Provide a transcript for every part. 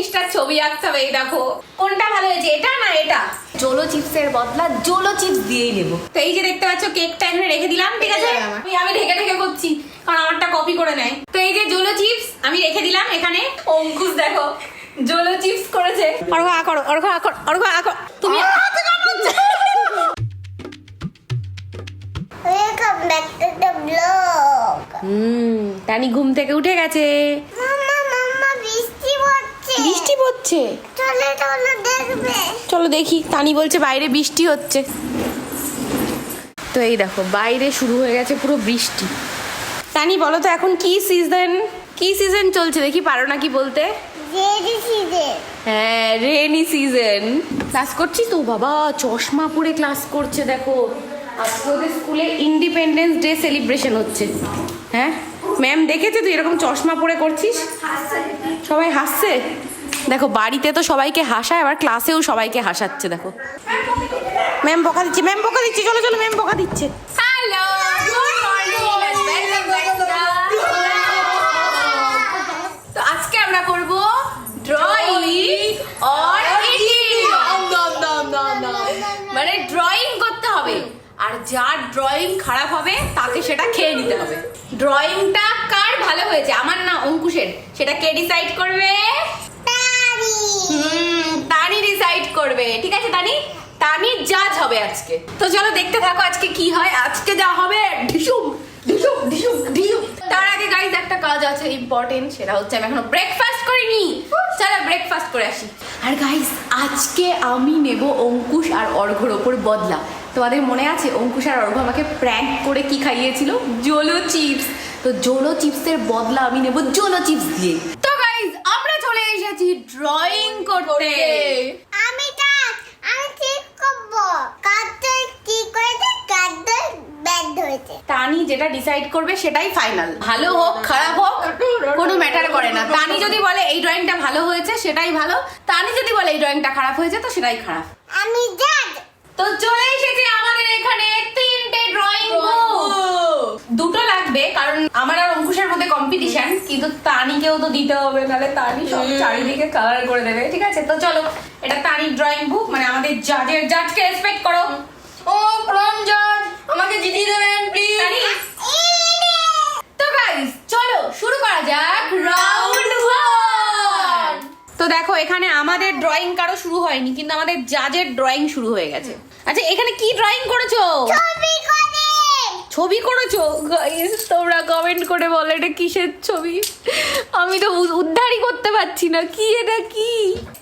জিনিসটার ছবি আঁকতে হবে। এই দেখো কোনটা ভালো হয়েছে, এটা না এটা? জোলো চিপসের বদলা জোলো চিপস দিয়েই নেবো। তো এই যে দেখতে পাচ্ছ কেকটা এখানে রেখে দিলাম, ঠিক আছে? আমি ঢেকে ঢেকে করছি কারণ আমারটা কপি করে নেয়। তো এই যে জোলো চিপস আমি রেখে দিলাম এখানে। অঙ্কুশ দেখো জোলো চিপস করেছে। অর্ঘ আ করো, অর্ঘ আ করো, অর্ঘ আ করো। তুমি Welcome back to the vlog. টানি ঘুম থেকে উঠে গেছে। মাম্মা বৃষ্টি পড়ছে। বৃষ্টি পড়ছে? চলো দেখবে। চলো দেখি। টানি বলছে বাইরে বৃষ্টি হচ্ছে। তো এই দেখো বাইরে শুরু হয়ে গেছে পুরো বৃষ্টি। টানি বলো তো এখন কি সিজন চলছে, দেখি পারো নাকি বলতে? রেডি সিজে। হ্যাঁ রেনি সিজন। ক্লাস করছিস তো? বাবা চশমা পরে ক্লাস করছে দেখো। আজকে ওদের স্কুলে ইন্ডিপেন্ডেন্স ডে সেলিব্রেশন হচ্ছে। হ্যাঁ ম্যাম দেখেছে তুই এরকম চশমা পরে করছিস? সবাই হাসছে দেখো। বাড়িতে তো সবাইকে হাসায়, আবার ক্লাসেও সবাইকে হাসাচ্ছে দেখো। ম্যাম বকা দিচ্ছে, ম্যাম বকা দিচ্ছে। চলো চলো, ম্যাম বকা দিচ্ছে। Hello good morning and welcome back to the. তো আজকে আমরা করব ড্রয়িং অর এডিটিং। মানে ড্রয়িং করতে হবে, আর যার ড্রয়িং খারাপ হবে তাকে সেটা খেয়ে নিতে হবে। ড্রয়িংটা কার ভালো হয়েছে, আমার না অঙ্কুশের, সেটা কে ডিসাইড করবে? তানি ডিসাইড করবে। ঠিক আছে তানি, তানি জাজ হবে আজকে। তো চলো দেখতে থাকো আজকে কি হয়। আজকে যা হবে ঢিসুম ঢিসুম ঢিসুম ঢিসুম। তার আগে গাইস একটা কাজ আছে ইম্পর্টেন্ট, সেটা হচ্ছে আমি এখনো ব্রেকফাস্ট করিনি। চলো ব্রেকফাস্ট করে আসি। আর গাইস আজকে আমি নেব অঙ্কুশ আর অর্ঘ্যর ওপর বদলা। তোমাদের মনে আছে অঙ্কুশ আর অর্ঘ্য আমাকে প্র্যাঙ্ক করে কি খাইয়েছিল? জোলো চিপস। তো জোলো চিপসের বদলা আমি নেব জোলো চিপস দিয়ে। তো গাইস আমরা চলে এসেছি ড্রয়িং করতে। আমি ঠিক করব। কাটতে কি করেছে? কাটতে ব্যাড হয়েছে। তানি যেটা ডিসাইড করবে সেটাই ফাইনাল। ভালো হোক খারাপ হোক কোনো ম্যাটার করে না। তানি যদি বলে এই ড্রয়িংটা ভালো হয়েছে সেটাই ভালো, তানি যদি বলে এই ড্রয়িংটা খারাপ হয়েছে তো সেটাই খারাপ। আমি জাজ। তো চলে এসেছে আমাদের এখানে 3টে ড্রয়িং বুক। দুটো লাগবে কারণ আমার আর অঙ্কুশের মধ্যে কম্পিটিশন, কিন্তু তানিকেও তো দিতে হবে, নাহলে তানি সব চারিদিকে কালার করে দেবে। ঠিক আছে তো চলো, এটা তানির ড্রয়িং বুক। মানে আমাদের জাজকে রেসপেক্ট করো। ও প্রম জাজ, আমাকে জিতিয়ে দেবেন প্লিজ। তো গাইস চলো শুরু করা যাক রাউন্ড 1। তো দেখো এখানে আমাদের ড্রয়িং কারো শুরু হয়নি, কিন্তু আমাদের জাজের ড্রয়িং শুরু হয়ে গেছে। আচ্ছা এখানে কি ড্রয়িং করেছো? ছবি করেছো? গাইস তোমরা কমেন্ট করে বলো এটা কিসের ছবি। আমি তো উদ্ধারই করতে পারছি না, কি এটা কি?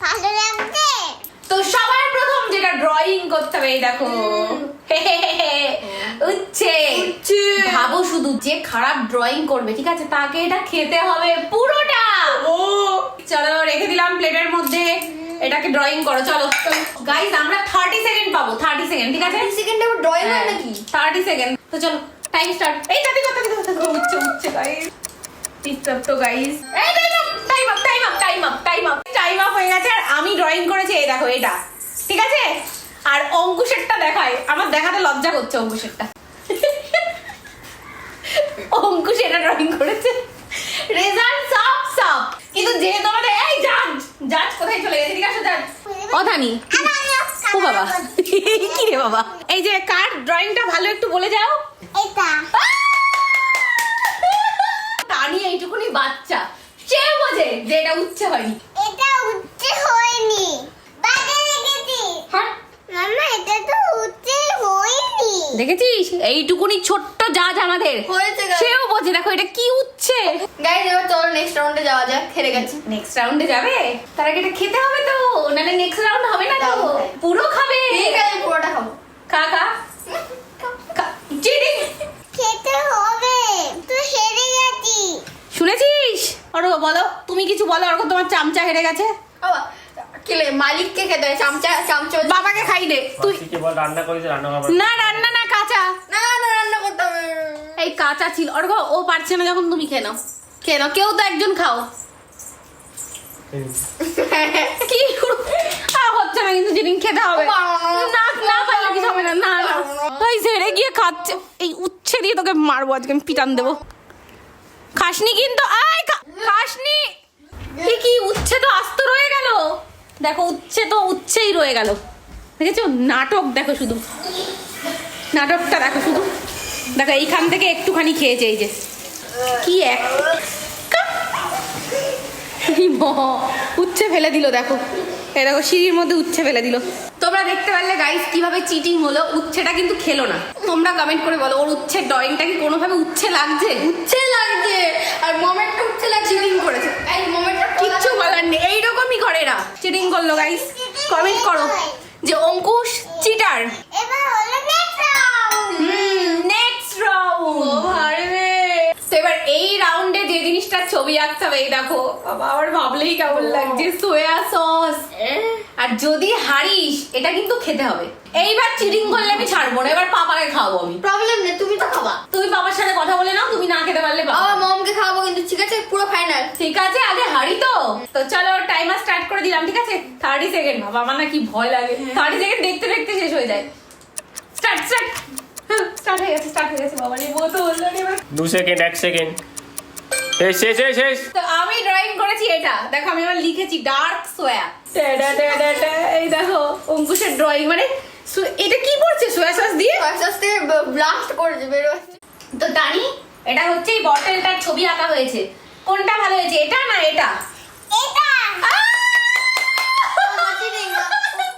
ভালো লাগছে। তো সবার প্রথম যেটা ড্রয়িং করতে হবে এই দেখো উচ্ছে। ভাবো শুধু যে খারাপ ড্রয়িং করবে ঠিক আছে তাকে এটা খেতে হবে পুরোটা। চলো রেখে দিলাম প্লেটের মধ্যে। এটাকে ড্রয়িং করো চলো। গাইস আমরা 30 সেকেন্ড পাবো। 30 সেকেন্ড ঠিক আছে? 30 সেকেন্ডে ড্রয়িং হয় নাকি? 30 সেকেন্ড। তো চলো টাইম স্টার্ট। এই তাতে উচ্ছে গাইস। তো গাইস এই টাইম আপ হয়ে গেছে। আর আমি ড্রয়িং করেছি এই দেখো এটা, ঠিক আছে? আর অঙ্কুশেরটা দেখাই, আমার দেখাতে লজ্জা করছে অঙ্কুশেরটা। অঙ্কুশ এটা ড্রয়িং করেছে, রেজাল্ট সব। কিন্তু যেহেতু আমাদের এই জাজ কোথায় চলে গেছে? ঠিক আছে জাজ অধানি। ও বাবা কি রে বাবা। এই যে কার ড্রয়িংটা ভালো একটু বলে যাও। এটা তানি এইটুকুনি বাচ্চা, সে বোঝে যে এটা উচ্ছে হয়নি। এটা উঠতে হয়নি, বাজে লেগেছি। হ্যাঁ মাম্মা এটা তো উঠতে হয়নি। দেখেছিস এইটুকুনি ছোট্ট জাজ আমাদের হয়েছে guys। সেও বোঝে। দেখো এটা কি উচ্ছে। গাইস এবার চলো নেক্সট রাউন্ডে যাওয়া যাক। হেরে গেছি। নেক্সট রাউন্ডে যাবে? তার আগে এটা খেতে হবে তো, নাহলে নেক্সট রাউন্ড হবে না তো। যাও। পুরো খাবে? ঠিক আছে পুরোটা খাবো। খা চিটিং খেতে হবে, তুই হেরে গেছি। শুনেছিস? আরে বলো তুমি কিছু বলো। আর তোমার চামচা হেরে গেছে। বাবা কিলে মালিককে খেতে হয়, চামচা বাবাকে খাই দে তুই। কি বল রান্না করেছে রান্না করবে না রান্না না কাঁচা। না রান্না করতে হবে। এই কাঁচা ছিল। অর্ঘ ও পারছে না যখন তুমি খেয়ে নাও। কেউ তো একজন খাও। কি হচ্ছে না কিন্তু যেদিন খেতে হবে না পারলে কিছু হবে না। না ভাই ছেড়ে গিয়ে খাচ্ছে। এই উচ্ছে দিয়ে তোকে মারবো আজকে, আমি পিটান দেবো। খাসনি কিন্তু খাসনি। এ কি উচ্ছে তো আস্ত রয়ে গেল, দেখো উচ্ছে তো উচ্ছেই রয়ে গেল, দেখেছো? নাটক দেখো শুধু, নাটকটা দেখো শুধু, দেখো এইখান থেকে একটুখানি খেয়েছে, এই যে কি এক উচ্ছে ফেলে দিল, দেখো এই দেখো সিঁড়ির মধ্যে উচ্ছে ফেলে দিল। তোমরা দেখতে পারলে গাইস কিভাবে চিটিং হলো, উচ্ছেটা কিন্তু খেলো না। তোমরা কমেন্ট করে বলো ওর উচ্ছের ড্রয়িংটা কি কোনোভাবে উচ্ছে লাগছে? উচ্ছে লাগছে, আর মোমেন্টটা উচ্ছে লাগছে, চিটিং করেছে, এই মোমেন্টটা কিচ্ছু বলার নেই, এইরকমই করে এরা, চিটিং করলো গাইস। কমেন্ট করো যে অঙ্কুশ চিটার। এবার হলো নেক্সট রাউন্ড। নেক্সট রাউন্ড ভারবে। তো এবার এই রাউন্ডে যে জিনিসটার ছবি আঁকতে হবে, এই দেখো বাবা আমার ভাবলেই কেমন লাগছে, সোয়া সস। আর যদি হারিস এটা কিন্তু খেতে হবে। এইবার চিটিং করলে আমি ছাড়বো না, এবার পাপাকে খাওয়াবো আমি। প্রবলেম নেই, তুমি তো খাবা। তুমি বাবার সাথে কথা বলে নাও, তুমি না খেতে পারলে বাবা। আমার মমকে খাওয়াবো কিন্তু, ঠিক আছে? পুরো ফাইনাল। ঠিক আছে, আগে হারি তো। তো চলো টাইমার স্টার্ট করে দিলাম, ঠিক আছে? 30 সেকেন্ড। বাবা আমার না কি ভয় লাগে, 30 সেকেন্ড দেখতে দেখতে শেষ হয়ে যায়। স্টার্ট স্টার্ট স্টার্ট হয়ে গেছে, স্টার্ট হয়ে গেছে। বাবা রে মতো হলো না এবার। 2 সেকেন্ড, 1 সেকেন্ড, শেষ। তো আমি ড্রয়িং করেছি এটা, দেখো আমি আবার লিখেছি ডার্ক সোয়া। এই দেখো অঙ্কুশের ড্রয়িং, মানে এটা কি করছে সোয়া সস দিয়ে? আস্তে আস্তে ব্লাস্ট করে বের হচ্ছে। তো দানি এটা হচ্ছে এই বটলটার ছবি আঁকা হয়েছে, কোনটা ভালো হয়েছে, এটা না এটা? এটা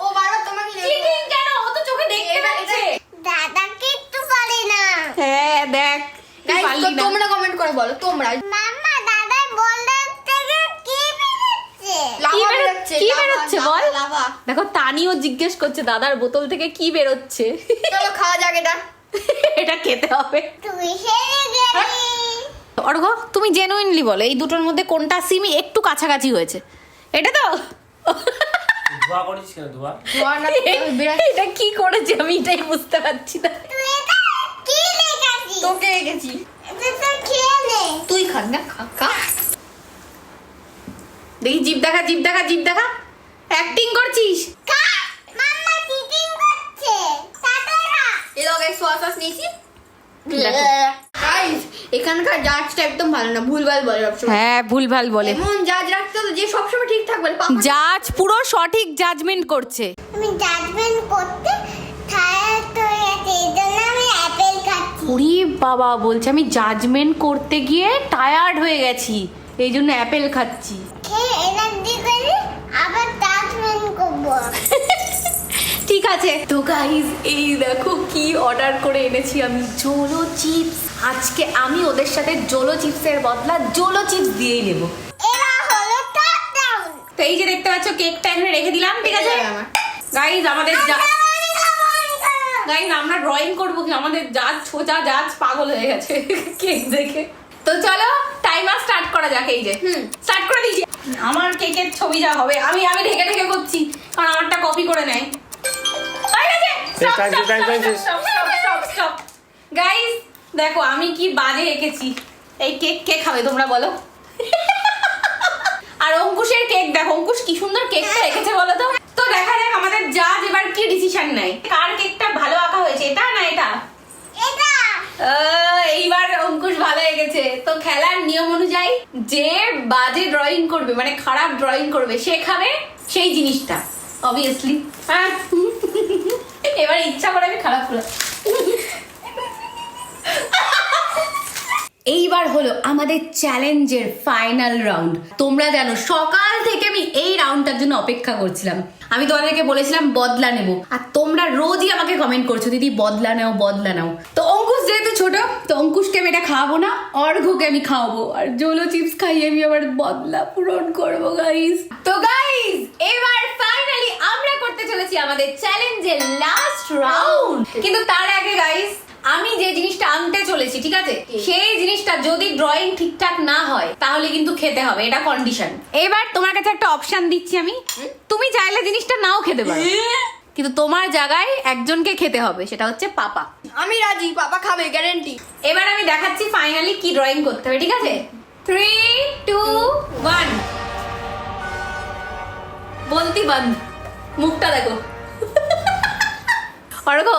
ও বারবার তোমাকে চিটিং কেন? ও তো চোখে দেখতে পাচ্ছে। দাদা কিচ্ছু পারে না। হ্যাঁ দেখ গাইস, পারলি না। তোমরা কমেন্ট করে বলো তোমরা। মাম্মা দাদার বোল্ডার থেকে কি বেরোচ্ছে? লাভা বেরো- বেরোচ্ছে, কি লাভা, বেরোচ্ছে লাভা, বল? লাভা। দেখো তানিও জিজ্ঞেস করছে দাদার বোতল থেকে কি বেরোচ্ছে। চলো খাওয়া যাক এটা। এটা খেতে হবে। তুই হেরে গেলি। অর্ঘ তুমি জেনুইনলি বলো এই দুটোর মধ্যে কোনটা সিমি একটু কাছাকাছি হয়েছে? এটা তো ধোয়া করিস কেন? ধোয়া ধোয়া না বিরাট। এটা কি করেছে আমি এটাই বুঝতে পারছি না। তুই এটা কি লেখাছিস? তোকে এঁকেছি। এটা তো খেয়ে নে। তুই খা না, খা খা। দেখি জিভ দেখা, জিভ দেখা, জিভ দেখা, অ্যাক্টিং করছিস। খা। মাম্মা চিটিং করছে। তাড়াতাড়ি। এই দাও গাইস, সোয়া সস নিয়েছি। দেখো। গাইস, এখানকার জাজটা একদম ভালো না, ভুলভাল বলে সবসময়। হ্যাঁ ভুলভাল বলে, এমন জাজ রাখতে হবে যে সবসময় ঠিকঠাক বলে। পাপা জাজ পুরো সঠিক জাজমেন্ট করছে। আমি জাজমেন্ট করতে টায়ার্ড হয়ে গেছে, এই জন্য আমি অ্যাপেল খাচ্ছি। ওরে বাবা বলছে আমি জাজমেন্ট করতে গিয়ে টায়ার্ড হয়ে গেছি, এই জন্য অ্যাপেল খাচ্ছি। খেয়ে এনার্জি করে আবার জাজমেন্ট করবো। ঠিক আছে তো গাইস এই দেখো কি অর্ডার করে এনেছি আমি, জোলো চিপস। আজকে আমি ওদের সাথে জোলো চিপসের বদলা জোলো চিপস দিয়েই নেবো। এবার হলো থার্ড রাউন্ড। তো এই যে দেখতে পাচ্ছ কেকটা এখানে রেখে দিলাম, ঠিক আছে গাইস? আমাদের গাইস আমরা ড্রয়িং করবো কি, আমাদের জাজ ছোজা জাজ পাগল হয়ে গেছে কেক দেখে। তো চলো টাইমার স্টার্ট করা যাক। এই যে স্টার্ট করে দিয়েছি। আমার কেকের ছবি যা হবে আমি ঢেকে ঢেকে করছি, কারণ আমারটা কপি করে নেয়। গাইস দেখো আমি কি বাজে এঁকেছি, এই কেক কে খাবে তোমরা বলো? আর অঙ্কুশের কেক দেখো, অঙ্কুশ কি সুন্দর কেকটা এঁকেছে বলো তো। তো দেখা যাক আমাদের জাজ এবার কি ডিসিশন নেয়, কার কেকটা ভালো আঁকা হয়েছে, এটা না এটা? এটা এইবার অঙ্কুশ ভালো এঁকেছে। তো খেলার নিয়ম অনুযায়ী যে বাজে ড্রয়িং করবে, মানে খারাপ ড্রয়িং করবে, সে খাবে সেই জিনিসটা অবভিয়াসলি। হ্যাঁ এবার ইচ্ছা করে আমি খারাপ করলাম। এইবার হলো আমাদের চ্যালেঞ্জের ফাইনাল রাউন্ড। তোমরা জানো সকাল থেকে আমি এই রাউন্ডটার জন্য অপেক্ষা করছিলাম। আমি তোমাদেরকে বলেছিলাম বদলা নেব, আর তোমরা রোজই আমাকে কমেন্ট করছো দিদি বদলা নাও বদলা নাও। তো অঙ্কুশ যেহেতু ছোট, তো অঙ্কুশকে আমি এটা খাওয়াবো না, অর্ঘকে আমি খাওয়াবো, আর জোলো চিপস খাইয়ে আমি আবার বদলা পূরণ করবো গাইস। তো গাইস এবার ফাইনালি আমরা করতে চলেছি আমাদের চ্যালেঞ্জের লাস্ট রাউন্ড। কিন্তু তার আগে গাইস আমি যে জিনিসটা আনতে চলেছি, ঠিক আছে, সেই জিনিসটা যদি ড্রয়িং ঠিকঠাক না হয় তাহলে কিন্তু খেতে হবে, এটা কন্ডিশন। এবার তোমার কাছে একটা অপশন দিচ্ছি আমি, তুমি চাইলে জিনিসটা নাও খেতে পারো, কিন্তু তোমার জায়গায় একজনকে খেতে হবে, সেটা হচ্ছে পাপা। আমি রাজি, পাপা খাবে গ্যারান্টি। এবার আমি দেখাচ্ছি ফাইনালি কি ড্রয়িং করতে হবে, ঠিক আছে? 3, 2, 1 বলতি বন্ধ, মুখটা দেখো। অর্ঘ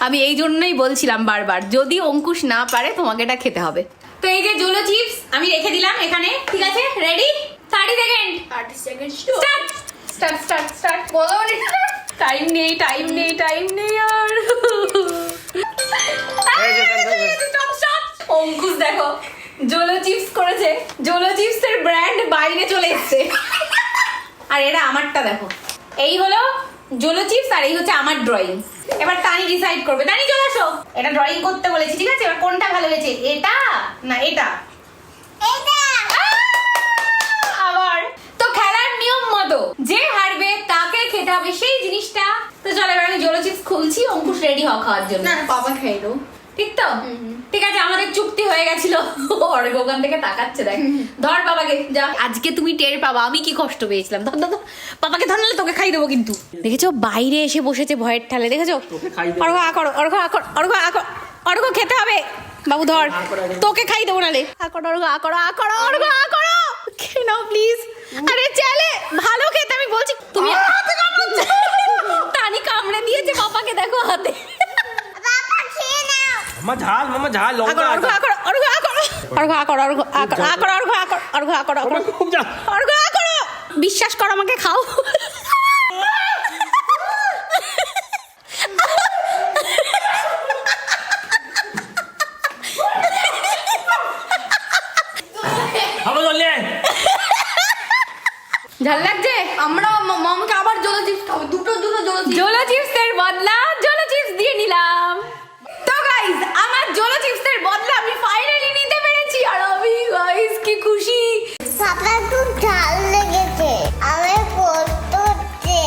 আমি এই জন্যই বলছিলাম বারবার, যদি অঙ্কুশ না পারে তোমাকে এটা খেতে হবে। তো এই যে জোলো চিপস আমি রেখে দিলাম এখানে, ঠিক আছে? Ready? 30 second 30 second start start start start বলো নি টাইম নেই টাইম নেই টাইম নেই আর স্টপ স্টপ অঙ্কুশ দেখো জোলো চিপস করেছে জোলো চিপসের ব্র্যান্ড বাইরে চলে এসেছে আর এটা আমারটা দেখো এই হলো জোলো চিপস আর এই হচ্ছে আমার ড্রয়িং এবার তানি ডিসাইড করবে তানি চলে আসো এটা ড্রয়িং করতে বলেছি ঠিক আছে এবার কোনটা ভালো হয়েছে এটা না এটা আবার তো খেলার নিয়ম মতো যে হারবে তাকে খেতে হবে সেই জিনিসটা তো চলো এবার আমি জোলো চিপস খুলছি অঙ্কুশ রেডি হওয়া খাওয়ার জন্য না বাবা খাই দাও ঠিক তো ঠিক আছে আমাদের চুক্তি হয়ে গেছিল অর্ঘ ওখান থেকে তাকাচ্ছে দেখ ধর বাবাকে যা আজকে তুমি টের পাবা আমি কি কষ্ট পেয়েছিলাম ধর ধর বাবাকে ধর নাহলে তোকে খাই দেবো কিন্তু দেখেছো বাইরে এসে বসেছে ভয়ের ঠালে দেখেছো তোকে খাই দেবো। অর্ঘ আকর অর্ঘ আকর অর্ঘ আকর অর্ঘ খেতে হবে বাবু ধর তোকে খাই দেবো নালে আকর অর্ঘ আকর আকর অর্ঘ আকর খেয়ে নাও প্লিজ আরে চলে ভালো খেতে আমি বলছি তুমি টানি কামড়ে দিয়েছে বাবাকে দেখো হাতে বাবা খেয়ে নাও মামা ঝাল লঙ্কা খুব ঝাল বিশ্বাস কর আমাকে খাও ভালো চললে ঝাল লাগছে আমরা মমকে আবার জল চিপস খাবো দুটো দুটো জল চিপস জোলো চিপসের বদলা জোলো চিপস দিয়ে নিলাম তো গাইস আমার জোলো চিপসের বদলা আমি ফাইনালি নিতে পেরেছি আর আমি গাইস কি খুশি পাপা খুব ঝাল লেগেছে আমি পড়তে হচ্ছে